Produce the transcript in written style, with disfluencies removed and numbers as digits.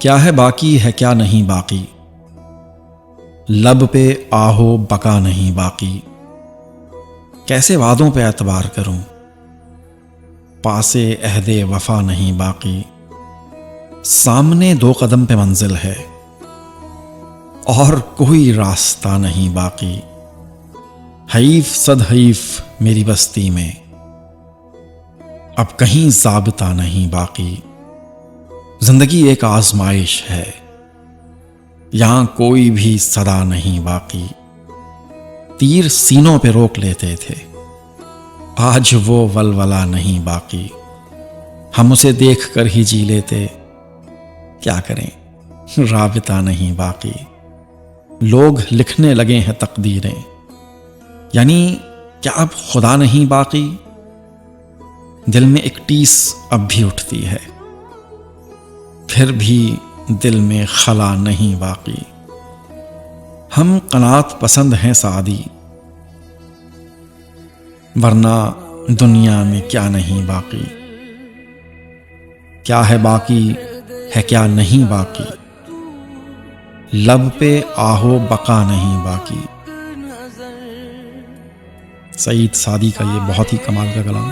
کیا ہے باقی ہے کیا نہیں باقی، لب پہ آہو بقا نہیں باقی، کیسے وعدوں پہ اعتبار کروں، پاسے عہد وفا نہیں باقی، سامنے 2 قدم پہ منزل ہے اور کوئی راستہ نہیں باقی، حیف صد حیف میری بستی میں، اب کہیں ضابطہ نہیں باقی، زندگی ایک آزمائش ہے، یہاں کوئی بھی صدا نہیں باقی، تیر سینوں پہ روک لیتے تھے، آج وہ ولولہ نہیں باقی، ہم اسے دیکھ کر ہی جی لیتے، کیا کریں رابطہ نہیں باقی، لوگ لکھنے لگے ہیں تقدیریں، یعنی کیا اب خدا نہیں باقی، دل میں ایک ٹیس اب بھی اٹھتی ہے، پھر بھی دل میں خلا نہیں باقی، ہم قناعت پسند ہیں سعدی، ورنہ دنیا میں کیا نہیں باقی، کیا ہے باقی ہے کیا نہیں باقی، لب پہ آہو بقا نہیں باقی۔ سعید سعدی کا یہ بہت ہی کمال کا کلام۔